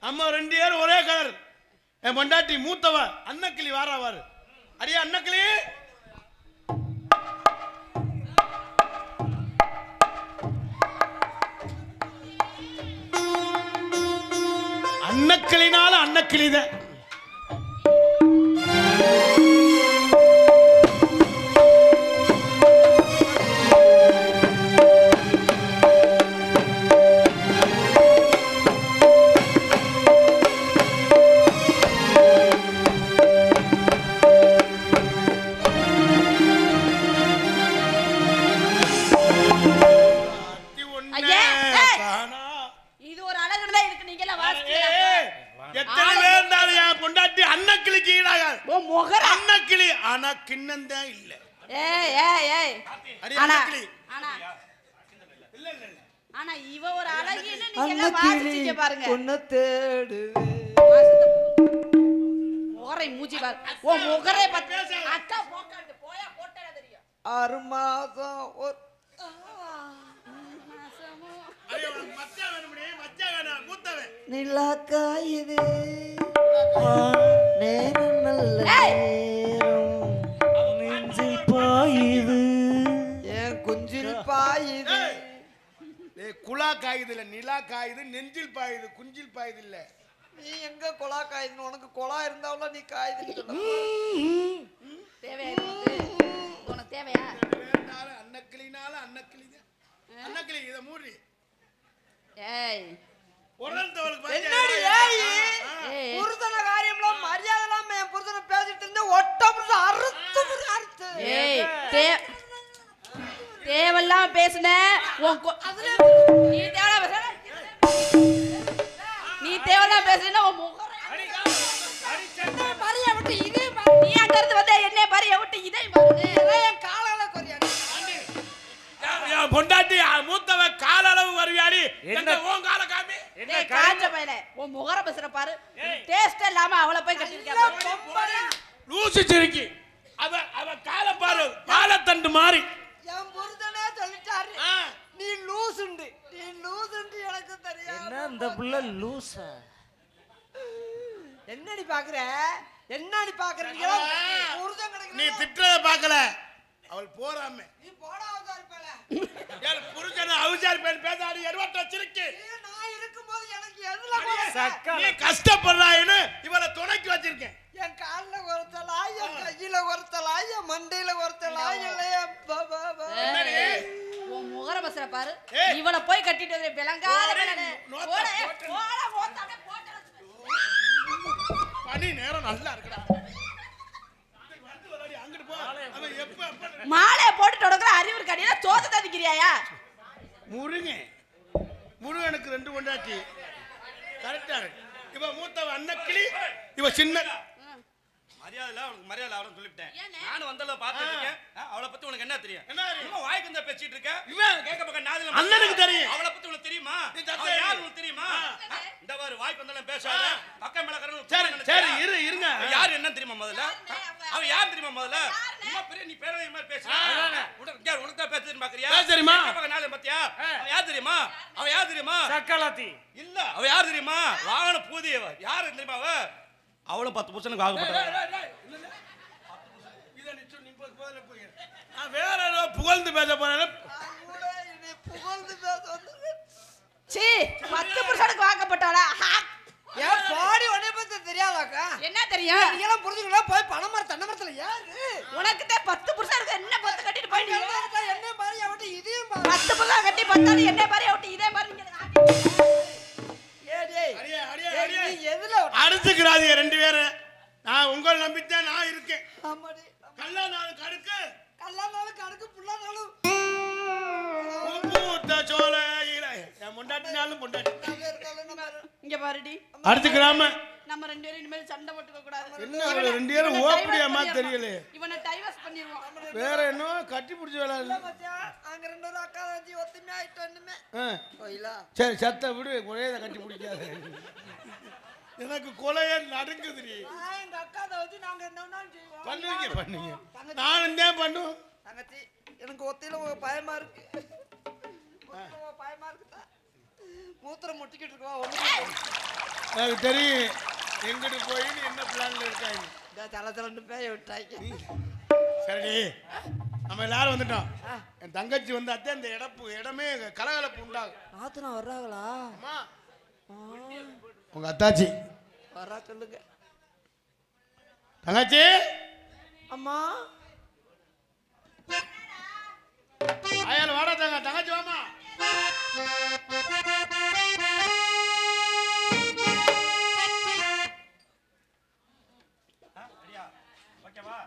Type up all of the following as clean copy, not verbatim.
அம்மா 2 பேரும் ஒரே கலர். என் பொண்டாட்டி மூத்தவ அன்னக்கிளி வாராவாரு. அடியே அன்னக்கிளி. அன்னக்கிளினால அன்னக்கிளிதான். கிண்ணந்தான் இல்ல. ஆனா இவ ஒரு அழகின்னு நீங்க எல்லாம் வாசிச்சீங்க பாருங்க. உன்னை தேடுவே முகரை மூஞ்சி பாரு. ஓ முகரை பத்தி அக்கா போக்காண்டு போயா போட்டா தெரியும். 6 மாசம் ஒரு நிலா காயுது நேரம் நல்ல நேரம் நெஞ்சில் பாயுது என் குஞ்சில் பாயுது. குலா காயுது இல்ல, நிலா காயுது, நெஞ்சில் பாயுது, குஞ்சில் பாயுது இல்ல. நீ எங்க குலா காயுதுன்னு? உனக்கு குலா இருந்தாலும் நீ காயுது. தேவையா உனக்கு தேவையா? அன்னக்கிளினால அன்னக்கிளிதான். அன்னக்கிளி இத மூடி. ஏய் என்னடி ஏய் புருஷன காரியம்லாம் மரியாதைலாம் என் புருஷனை பேசிட்டு இருந்தே ஒட்டம்னு அறுத்து. ஏய் தேவெல்லாம் பேசுன நீ தேவெல்லாம் பேசுனா உன் முகரை பரிய விட்டு இதே நீ அங்க இருந்து வந்த என்ன பரிய விட்டு இதே என் காலால கொரியாடி பொண்டாட்டி மூத்தவ கால அளவு வருவியாடி. என்ன உன் கால காமி? என்ன காஞ்ச பையல உன் முகர பேசுற பாரு. டேஸ்ட் இல்லாம அவளை போய் கட்டிருக்க. லூசி சிரிக்கி. அவ கால பாரு பாலத்தண்டு மாறி. என் புருஷனே சொல்லிட்டாரு நீ லூசுண்டு. நீ லூசுண்டு எனக்கு தெரியும். என்ன இந்த புள்ள லூசா? என்னடி பாக்குற? என்னடி பாக்குறீங்க? புருஷன் கிடைக்கல. நீ திட்டறத பார்க்கல. அவள் போறாமே. நீ போடா அவதார் பேல. ஏன் புருஷன அவதார் பேல பேசாடி எருவட்ட சிரிக்கி. நான் இருக்கும்போது எனக்கு எதுல போற? நீ கஷ்டப்படுறாயேன்னு இவள துணைக்கு வச்சிருக்கேன். என் கால்ல ஒருத்தலா, என் கையில ஒருத்தலா, என் மண்டையில ஒருத்தலா இல்லையே பாபா. என்னடி? உன் முகர பேசுற பாரு. இவள போய் கட்டிட்டு வந்து விலங்காத வேலனே. போடா போட்டானே போட்டா. பனி நேரம் நல்லா இருக்குடா. மாலைய போட்டு தொடங்கற அறிவு கடியில தோத்து ததிக்கிறியாயா? முருகனுக்கு 2 பொண்டாட்டி. கரெக்டா இருக்கு. இவ மூத்தவ அன்னக்கிளி, இவ சின்ன. மரியாதை உனக்கு மரியாதை அவளை சொல்லிட்டேன். நானும் வந்தல பாத்துட்டு இருக்கேன். அவளை பத்தி உனக்கு என்ன தெரியும்? இன்னும் வாய்க்கு வந்தா பேசிட்டு இருக்க. இவன் கேக்க பக்க நாதுல அண்ணனுக்கு தெரியும். அவளை பத்தி உனக்கு தெரியுமா? அவ யாரு உனக்கு தெரியுமா? இந்த பாரு வாய்க்கு வந்தால பேசாத. பக்கம் மேல கரணும். சரி இருங்க. யார் என்ன தெரியுமா முதல்ல? அவ யார் தெரியுமா முதல்ல? சும்மா பெரிய நீ பேரவே மாதிரி பேசுற. உனக்கு தான் பேசுறேன்னு பாக்குறியா? தெரியுமா? பக்க நாதுல பாத்தியா? அவ யார் தெரியுமா? அவ யார் தெரியுமா? சக்கலாத்தி. இல்ல அவ யார் தெரியுமா? வாகன பூதியவ. யாரு தெரியுமா அவ? அவளும் 10 புருஷனுக்கு ஆகப்பட்டவ. வேற ஏதோ புகழ்ந்து பேச போறேன். புகழ்ந்து பேச வந்து சீ 10 புருஷனுக்கு வாக்கப்பட்டாளா? ஏன் பாடி உடனே பத்தி தெரியாதாக்கா? என்ன தெரியும்? நீ எல்லாம் புரிஞ்சுக்கலாம். போய் பணமர தென்னமரத்துல யாரு? உனக்கு தான் 10 புருஷனுக்கு என்ன 10 கட்டிட்டு போயிட்டீங்க? என்ன பாரு அவட்ட இதையும் பாரு. 10 புருஷன் கட்டி 10 என்ன பாரு அவட்ட இதே பாரு நீங்க. அடியே எதுல அடிச்சுக்கிறாதீங்க 2 பேரும். நான் உங்களை நம்பித்தான் நான் இருக்கேன். ஆமாடி. கல்லானாலும் கடுக்கு, கல்லானாலும் கடுக்கு, புல்லானாலும் பூத்த சோலையில என் முண்டாட்டினாலும் முண்டாட்டி. இங்க பாருடி. அடிச்சுக்கிறாம நம்ம 2 பேரும் இனிமேல் சண்டை போட்டுக்க கூடாது. என்ன 2 பேரும் ஓப்படியாமா தெரியல. இவனை டைவர்ஸ் பண்ணிடுவோம். வேற என்ன கட்டி பிடிச்ச வேலை இல்ல மச்சான். அங்க 2 பேரும் அக்கா தங்கச்சி ஒத்துமையா ஆயிட்டு வந்துமே. போயிலா. சரி சத்த விடு. ஒரே கட்டி பிடிக்காத. எனக்கு கொலையே நடுங்குது. எங்க அக்கா தங்கச்சி நாங்க என்னன்னாலும் செய்வோம். பண்ணுவீங்க. நானும் தான் பண்ணுவோம். தங்கச்சி எனக்கு ஒத்தையில பயமா இருக்கு. பயமா இருக்குதா? மூத்திரம் முட்டிக்கிட்டு இருக்கவா ஒண்ணு எனக்கு தெரியும் எங்கிட்டு போய் நீ என்ன பிளான்ல இருக்காங்க. தலை பேய விட்டாங்க. சரி நம்ம எல்லாரும் வந்துட்டோம். என் தங்கச்சி வந்து அத்தை இந்த இடமே கலகலப்பு உண்டாகும். நாத்துனா வர்றாங்களா? அம்மா உங்க அத்தாச்சி வரா சொல்லுங்க. தங்கச்சி அம்மா ஆயால வாடா தங்கச்சி வாமா. ஓகேவா?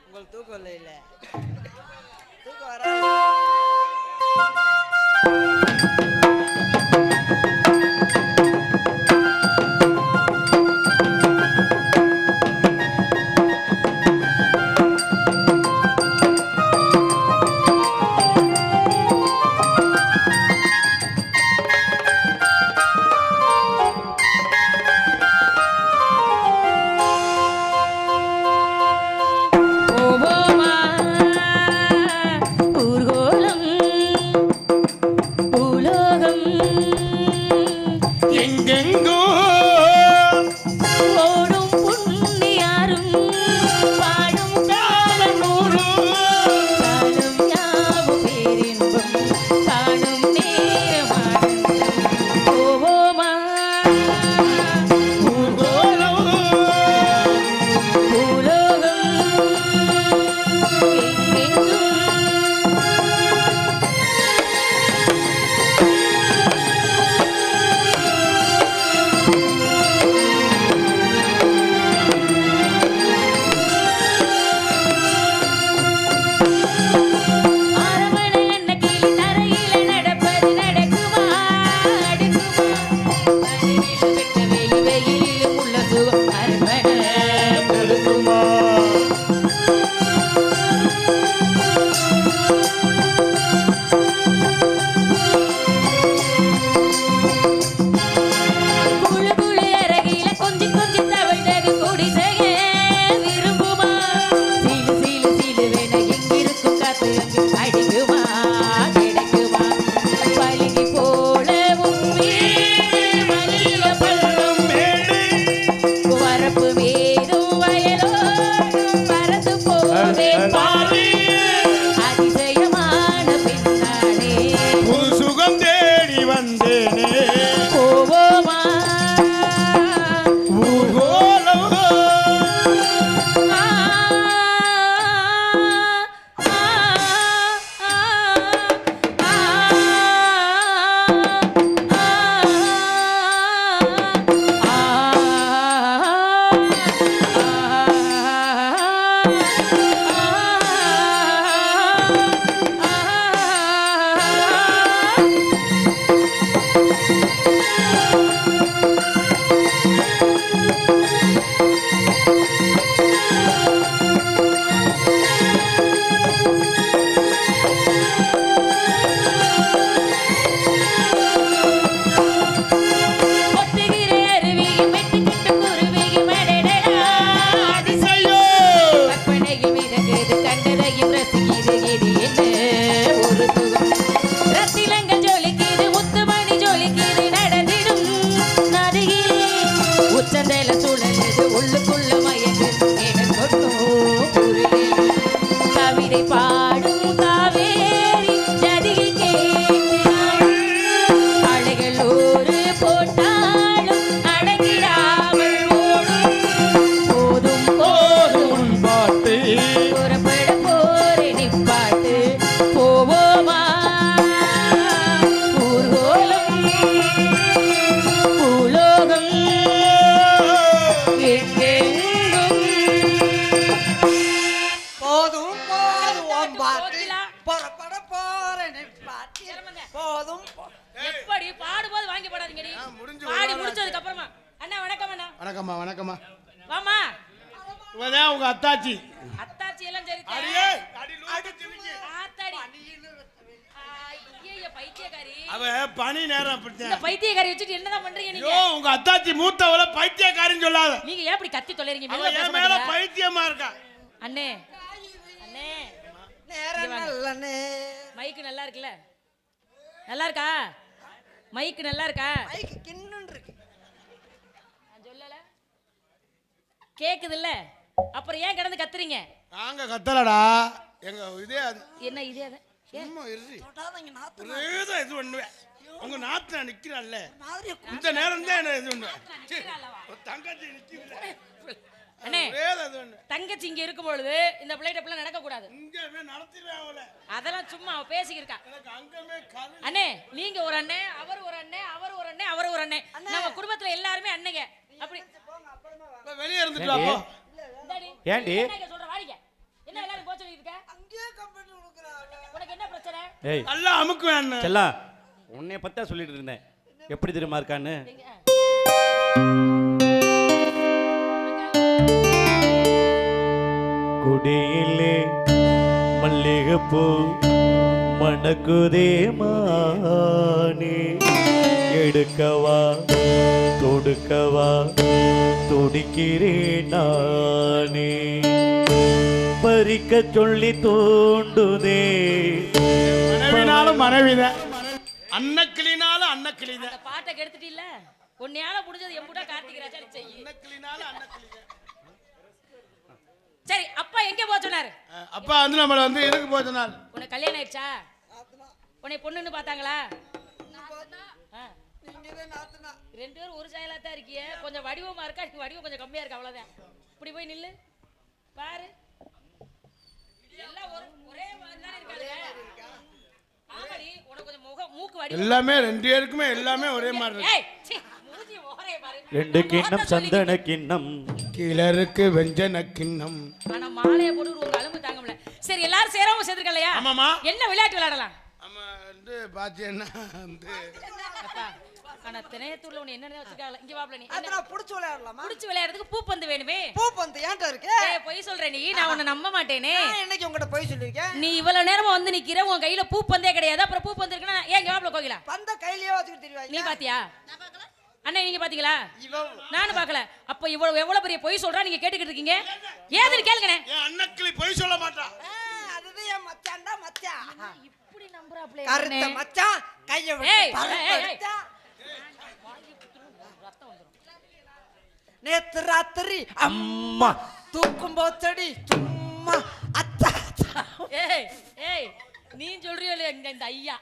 உங்களுக்கு தூக்கம் இல்ல தூக்கம் வராது. போதும். எப்படி பாடும்போது வாங்கி போடாதீங்க நீ. பாடி முடிச்சதுக்கு அப்புறமா அண்ணா வணக்கம் அண்ணா. வணக்கம்மா வணக்கம்மா. வாமா. இவதான் உங்க அத்தாச்சி. அத்தாச்சி எல்லாம் சரி. அடியே அடி லூட்டி திவிங்க. ஆத்தாடி. ஐயே பைத்தியக்காரி. அவ பனி நேரம் அப்படிதான். இந்த பைத்தியக்காரி வச்சிட்டு என்னதான் பண்றீங்க நீங்க? ஐயோ உங்க அத்தாச்சி மூத்தவள பைத்தியக்காரின்னு சொல்லாத. நீங்க ஏன் இப்படி கத்தி தொலைறீங்க? அவ மேல பைத்தியமா இருக்கா. அண்ணே. அண்ணே. நேரம் நல்லனே. மைக் நல்லா இருக்குல? நல்லா இருக்கா? மைக்கு நல்லா இருக்கா? மைக்கு கிண்ணுன்னு இருக்கு. நான் சொல்லல கேக்குது இல்ல? அப்புறம் ஏன் கிடந்து கத்துறீங்க? நாங்க கத்தலடா, எங்க இதே அது. என்ன இதே அது? சும்மா இரு. தொடாதீங்க நாத்து. ஒரேதான் இது பண்ணுவேன். உங்க நாத்து நான் நிக்கிறான்ல, மாதிரி இந்த நேரம் தான் என்ன இது பண்ணுவேன். தங்கச்சி நிக்கிறல அண்ணே, ஒரேதான் இது பண்ணுவேன். தங்கச்சி இங்க இருக்கும் பொழுது இந்த பிள்ளைகிட்ட இப்படி நடக்க கூடாது. இங்கவே நடத்திடுவேன் அவளை. அதெல்லாம் சும்மா அவ பேசிக்கிருக்கா. எனக்கு அங்கமே கரு. அண்ணே, நீங்க ஒரு அண்ணே, அவர் ஒரு அண்ணே, அவர் ஒரு அண்ணே, அவர் ஒரு அண்ணே. நம்ம குடும்பத்துல எல்லாருமே அண்ணங்க. அப்படி வெளியே இருந்துட்டு வா போ. இந்தாடி. ஏண்டி? என்ன சொல்ற வாடிங்க? என்ன எல்லாரும் போச்சு இருக்க? அங்கேயே கம்ப்யூட்டர் கொடுக்குறாங்க. உனக்கு என்ன பிரச்சனை? ஏய் நல்லா அமுக்குவேன். செல்லா, உன்னைய பத்தா சொல்லிட்டு இருந்தேன். எப்படி தெரியுமா இருக்கான்னு? எங்க? குடியிலே மல்லிகைப்பூ மணக்குதே மானே, எடுக்கவா தொடுக்கவா துடிக்கிறேன் நானே, பறிக்க சொல்லி தோண்டுதே. மனைவினாலும் மனைவிதான், அன்னக்கிளினாலும் அன்னக்கிளிதான். அந்த பாட்டை கெடுத்துட்டீல்ல? உன்னையால முடிஞ்சது எம்புட்டா கார்த்திக் ராஜா செய்யி. அன்னக்கிளினாலும் அன்னக்கிளிதான். சரி, அப்பா எங்க போக சொன்னாரு? அப்பா வந்து நம்மள வந்து எதுக்கு போச்சுனார்? உனக்கு கல்யாணம் ஆயிடுச்சா? உன்னை பொண்ணுன்னு பார்த்தாங்களா? ஆ. நீங்கதான் நாத்துனா. ரெண்டு பேரும் ஒரு சாயலா தான் இருக்கிய. கொஞ்சம் வடிவமா இருக்கா, நீ வடிவம் கொஞ்சம் கம்மியா இருக்கு, அவ்வளவுதான். இப்படி போய் நில்லு பாரு. எல்லாம் ஒரே மாதிரி தான் இருக்காங்க. ஆமாடி, உனக்கு கொஞ்சம் மூக்கு வடிவம் எல்லாமே ரெண்டு பேருக்குமே எல்லாமே ஒரே மாதிரி இருக்கு. ஏய் சீ, மூஞ்சி ஓரே பாரு. ரெண்டு கிண்ணம் சந்தன கிண்ணம், கிளருக்கு வெஞ்சன கிண்ணம். ஆனா மாலையை போட்டு உங்க அலும்பு தாங்க முடியல. சரி, எல்லாரும் சேரவும் சேர்ந்துருக்க இல்லையா? ஆமாமா. என்ன விளையாட்டு விளையாடலாம்? ஆமா வந்து பாத்தீங்கன்னா வந்து அப்பா, ஆனா திணையத்தூர்ல உன்னை என்ன வச்சிருக்காங்க? இங்க வாப்ல நீ. அத நான் புடிச்சு விளையாடலாமா? புடிச்சு விளையாடுறதுக்கு பூப்பந்து வேணுமே. பூப்பந்து ஏன்டா இருக்கு? ஏய், பொய் சொல்ற நீ. நான் உன்னை நம்ப மாட்டேனே. நான் என்னைக்கு உங்ககிட்ட போய் சொல்லிருக்கேன்? நீ இவ்வளவு நேரமா வந்து நிக்கிற, உன் கையில பூப்பந்தே கிடையாது. அப்புறம் பூப்பந்து இருக்குன்னா ஏன் வாப்ல கோகிலா? பந்த கையிலேயே வச்சுக்கிட்டு திரிவாங்க. நீ பாத்தியா? அண்ணே, நீங்க பாத்தீங்களா? இவன் நானும் பார்க்கல. அப்ப எவ்வளவு பெரிய பொய் சொல்றா நீங்க கேட்டுக்கிட்டு இருக்கீங்க? ஏதுன்னு கேளுங்கண்ணே. என் அன்னக்கிளி பொய் சொல்ல மாட்டா. அதுதான் என் மச்சான்டா மச்சான். இப்படி நம்புறாப்ல கருத்த மச்சான் கைய ஏய், விட்டு ஏய், பறக்க ஏய். விட்டா. ரத்தம் வந்துரும். நேத்து ராத்திரி அம்மா தூக்கும் போச்சடி சும்மா அத்தா அத்தா. ஏய் ஏய், நீ சொல்றியோ இல்லையா இந்த ஐயா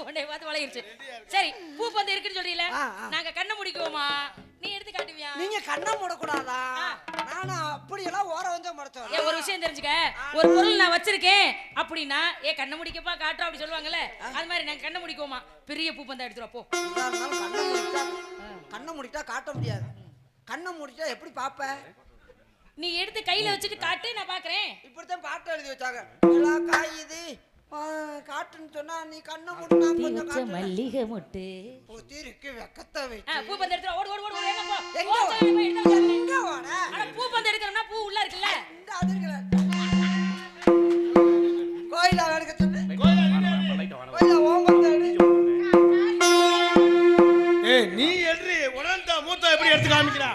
உன்னை பார்த்து வளையிருச்சு. சரி, பூப்பந்து இருக்குன்னு சொல்றீல, நாங்க கண்ணை முடிக்குவோமா? நீ எடுத்து காட்டுவியா? நீங்க கண்ணை மூடக்கூடாதா? நானும் அப்படியெல்லாம் ஓர வந்து முறைச்சோம். ஏன், ஒரு விஷயம் தெரிஞ்சுக்க. ஒரு பொருள் நான் வச்சிருக்கேன் அப்படின்னா, ஏ கண்ணை முடிக்கப்பா காட்டுறோம் அப்படி சொல்லுவாங்கல்ல, அது மாதிரி நாங்க கண்ணை முடிக்குவோமா? பெரிய பூப்பந்தா எடுத்துருவா போ. கண்ணை மூடிட்டா காட்ட முடியாது. கண்ணை மூடிட்டா எப்படி பாப்ப? நீ எடுத்து கையில வச்சுட்டு காட்டு, நான் பாக்குறேன். இப்படித்தான் பாட்டு எழுதி வச்சாங்க. எல்லா காயுது காட்டுன்னு சொன்னா நீ கண்ணை மூடினா கொஞ்சம் காட்டு. மல்லிகை மொட்டு புத்திருக்கு வெக்கத்தை வச்சு பூப்பந்து எடுத்து ஓடு ஓடு ஓடு வேகமா போ. எங்க ஓடு, போய் எடுத்து வா. எங்க ஓட? அட, பூப்பந்து எடுக்கணும்னா பூ உள்ள இருக்குல்ல. இந்த அது இருக்குல. கோயிலா எடுக்க சொல்லு. கோயிலா ஓம்பந்த எடு. ஏய் நீ எட்ரி உடனே மூத்த எப்படி எடுத்து காமிக்கிறா?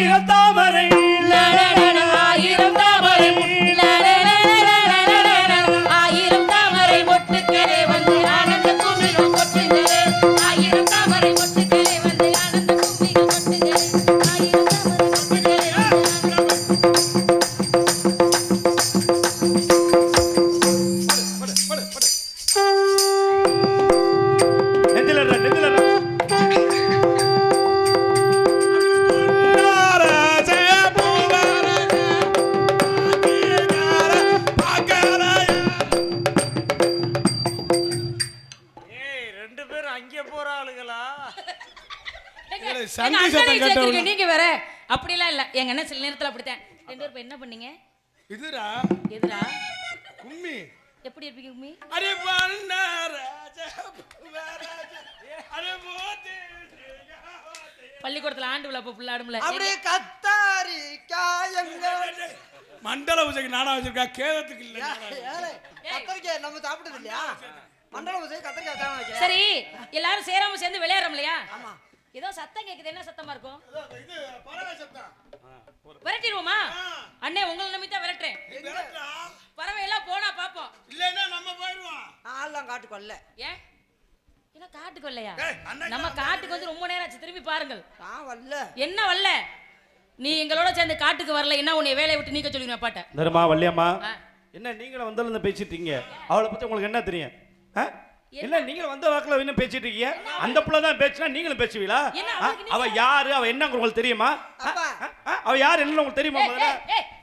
ஆயிரம் தாமரை ஆயிரம் தாமரை ஆயிரம் தாமரை மொட்டுக்களே வந்து ஆனந்த கும்மிகள் கொட்டுங்களே ஆயிரம் தாமரை மொட்டுக்களே வந்து ஆனந்த கும்மிகள் கொட்டுங்களே ஆயிரம் தாமரை நெஞ்சிலடா நெஞ்சிலடா ரெண்டு பேரும் அங்கே போற ஆளுங்களா? சந்தி சத்தம் கேட்ட நீங்க வேற அப்படிலாம் இல்ல எங்க அண்ணன் சில நேரத்துல அப்படித்தான் 2 பேரும் இப்ப என்ன பண்ணீங்க இதுடா எதுடா கும்மி எப்படி இருப்பீங்க உம்மி அரே பண்ண ராஜா பூவராஜா அரே போதே பள்ளிக்கூடத்துல ஆண்டு விழா புள்ள ஆடும்ல அப்படியே கத்தாரி காயங்கள். மண்டல பூஜைக்கு நானா வச்சிருக்கா கேதத்துக்கு இல்ல ஏலே, கத்தரிக்காய் நம்ம சாப்பிட்டது இல்லையா? மண்டல பூஜை கத்தரிக்காய் தான் வைக்கிறேன். சரி எல்லாரும் சேராம சேர்ந்து விளையாடுறோம் இல்லையா ஆமா. ஏதோ சத்தம் கேக்குது என்ன சத்தமா இருக்கும் இது பறவை சத்தம் விரட்டிடுவோமா அண்ணே உங்களை நம்பி தான் விரட்டுறேன் விரட்டா பறவை எல்லாம் போனா பாப்போம் இல்லன்னா நம்ம போயிடுவோம் ஆள்லாம் காட்டுக்கொள்ள. ஏன் என்ன காட்டுக்கு வரலையா ஏய், அண்ணன் நம்ம காட்டுக்கு வந்து ரொம்ப நேரம் ஆச்சு திரும்பி பாருங்கள் நான் வரல. என்ன வரல நீ எங்களோட சேர்ந்து காட்டுக்கு வரல என்ன உன்னை வேலையை விட்டு நீக்க சொல்லுங்க பாட்ட தருமா வள்ளியம்மா ஆ. என்ன நீங்களும் வந்தாலும் பேசிட்டு இருக்கீங்க அவளை பத்தி உங்களுக்கு என்ன தெரியும் ஆ? என்ன நீங்களும் வந்த வாக்குல என்ன பேசிட்டு இருக்கீங்க அந்த புள்ள தான் பேசினா நீங்களும் பேசுவீங்களா என்ன ஆ? அவளுக்கு அவ யாரு அவ என்ன உங்களுக்கு தெரியுமா ஆ? அப்பா. ஆ? அவ யாரு என்ன உங்களுக்கு தெரியுமா முதல்ல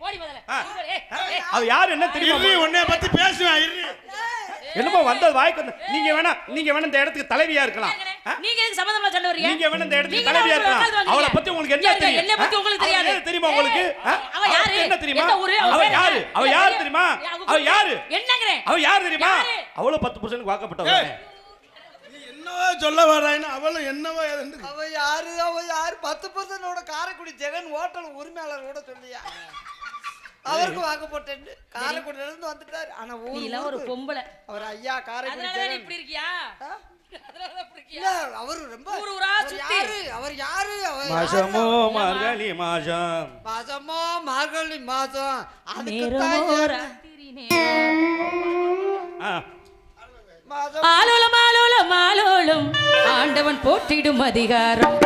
ஓடி முதல்ல ஆ. ஏய், ஏய், அவ யாரு என்ன தெரியுமா இரு உன்னை பத்தி பேசுவேன் இரு என்னமோ வந்தது வாய்க்கு வந்து நீங்க வேணா இந்த இடத்துக்கு தலைவியா இருக்கலாம் ஆ? நீங்க எதுக்கு சம்பந்தமா சண்டை வர்றீங்க நீங்க வேணா இந்த இடத்துக்கு நீங்க தலைவியா தான் இருக்கலாம் உட்கார்ந்து அவளை வந்தீங்க. பத்தி உங்களுக்கு என்ன ஏங்க, தெரியும் என்னை பத்தி உங்களுக்கு ஆ? தெரியாது. அவ என்ன தெரியுமா உங்களுக்கு ஆ? அவ அவளை யாரு? பத்தி என்ன தெரியுமா எந்த ஊரு? அவ அவ பேர் யாரு என்ன? அவ இல்ல, யாரு இல்ல. தெரியுமா அவங்க அவ யாரு என்னங்கறேன் அவ யாரு தெரியுமா யாரு? அவளோ 10 புருஷனுக்கு வாக்கப்பட்டவங்க நீ என்னவோ சொல்ல வர்றாயின்னு அவளும் என்னவோ ஏதுன்னு அவ யாரு 10% காரைக்குடி ஜெகன் ஹோட்டல் உரிமையாளரோட சொல்லியா? அவருக்கு வாங்க போட்டேன்னு காரைக்குடியில இருந்து வந்துட்டாரு. ஆனா நீ எல்லாம் ஒரு பொம்பளை அவர் ஐயா காரைக்குடி அதனால தான் ஜெகன். இப்படி இருக்கியா ஆ? அதனால தான் இப்படி இல்ல இருக்கியா அவரு ரொம்ப ஊரு ஊரா அவர் சுத்தி. யாரு அவர் யாரு அவர் மாசமோ யாரு? மார்கழி மாசம் மாசமோ மார்கழி மாசம் அதுக்கு நேரமோ தான் ராத்திரி நேரம். ஆ. மாசம் ஆலோலம் ஆலோலம் ஆலோலம் ஆண்டவன் போற்றிடும் அதிகாரம்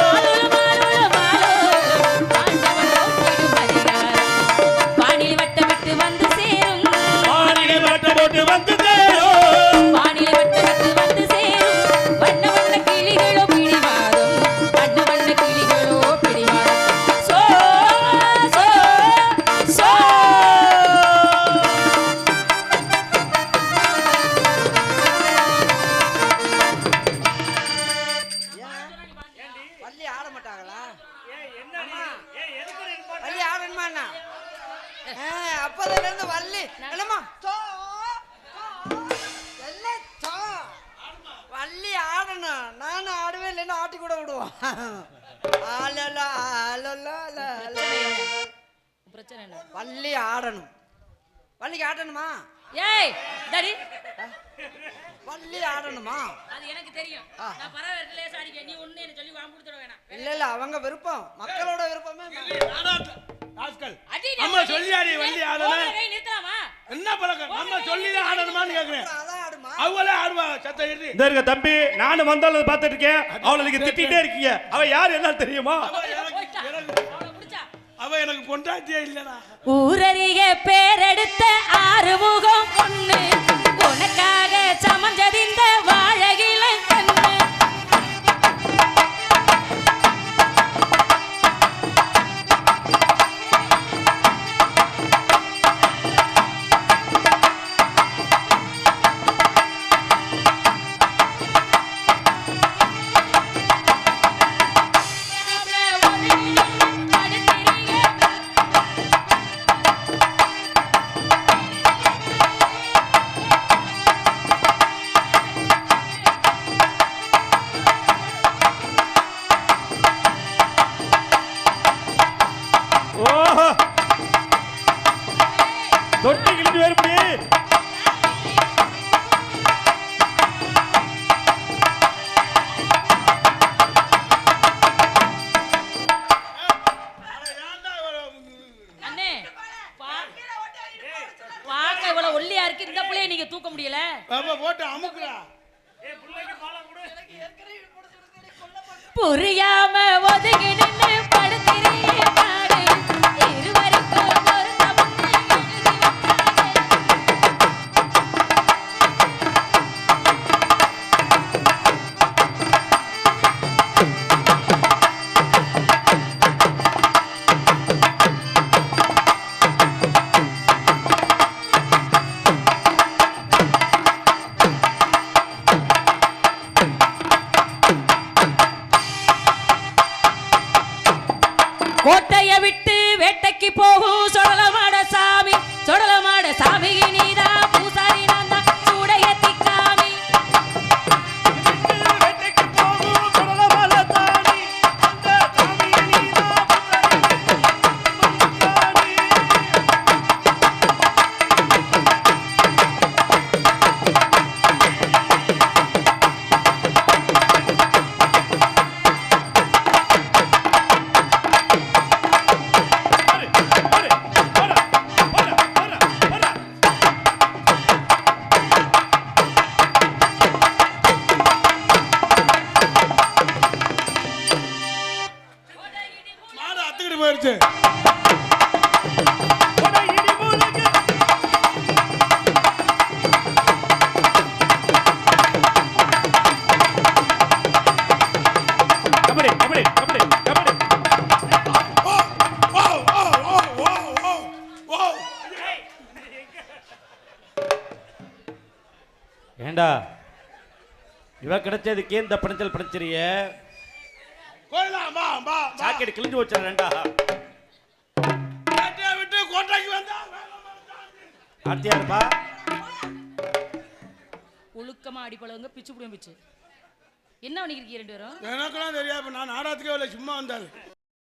ஆலோலம் ஆலோலம் ஆலோலம் ஆண்டவன் போற்றிடும் அதிகாரம் வானில் வட்டமிட்டு வந்து சேரும் வானிலை வட்டம் போட்டு வந்து தேரும் வானில் வட்டமிட்டு வந்து சேரும் வண்ண வண்ண கிளிகளோ பிடிவாரும் வண்ண வண்ண கிளிகளோ பிடிவாரும் சோ சோ சோ வள்ளி ஆட மாட்டாங்களா? வள்ளி ஆடணுமா என்ன? அப்பதுல இருந்து வள்ளி என்னம்மா? எல்லாம் தோ. வள்ளி ஆடணும். நானும் ஆடுவேன் இல்லைன்னா ஆட்டி கூட விடுவோம். ஆலலா, ஆலலா, லாலா. பிரச்சனை என்ன வள்ளி ஆடணும். வள்ளிக்கு ஆடணுமா? ஏய் டாடி வள்ளி ஆடணுமா? அது எனக்கு தெரியும் நான் பரவ லேசா அடிக்க நீ ஒண்ணு என்ன சொல்லி வாங்கி கொடுத்துட வேணாம் இல்ல அவங்க விருப்பம் மக்களோட விருப்பமே ஆஸ்கல் அடி அம்மா சொல்லி ஆடி வள்ளி ஆடணும் கை நிறுத்தலாமா என்ன பழக்கம் நம்ம சொல்லி தான் ஆடணுமான்னு கேக்குறேன் அதான் ஆடுமா? அவளே ஆடுவா சத்த இரு இந்த இருக்க தம்பி நானும் வந்தாலும் பார்த்துட்டு இருக்கேன் அவளை நீங்க திட்டிகிட்டே இருக்கீங்க அவ யார் என்ன தெரியுமா அவளை பிடிச்சா அவ எனக்கு பொண்டாட்டியே இல்லடா ஊரறிய பேரெடுத்த ஆறுமுகம் பொண்ணு உனக்காக சமஞ்சதிந்த வாழகில கண்ணு புரியாம ஒதுங்கி நின்னு படுத்திரியே நாடு இருவருக்கும் ஒரு தவணை எழுதி வச்சாலே. கோட்டைய விட்டு வேட்டைக்கு போகும் சொடலமாட சாமி நீதான் பூசாரி நான் தான் சூடைய திக்காமி. வேட்டைக்கு போகும் சொடலமலை தானி, அந்த சாமியை நீதான் பூசாரி. மாடு அத்துக்கிட்டு போயிருச்சு. கபடி கபடி கபடி கபடி. ஓ ஓ ஓ ஓ ஓ ஓ ஓ. ஏண்டா இவ கிடைச்சதுக்கே இந்த பணத்தில் படைச்சிரிய போயிடலாம், வா வா வா. ஜாக்கெட் கிழிஞ்சு வச்சிட ரெண்டா. வேட்டையை விட்டு கோட்டைக்கு வந்தா ஆர்த்தியா இருப்பா. ஒழுக்கமா அடிப்பளவங்க பிச்சு புடியும் பிச்சு. என்ன பண்ணிருக்கீங்க ரெண்டு பேரும்? எனக்கெல்லாம் தெரியாது. இப்ப நான் நாடகத்துக்கே இல்லை, சும்மா வந்தாரு.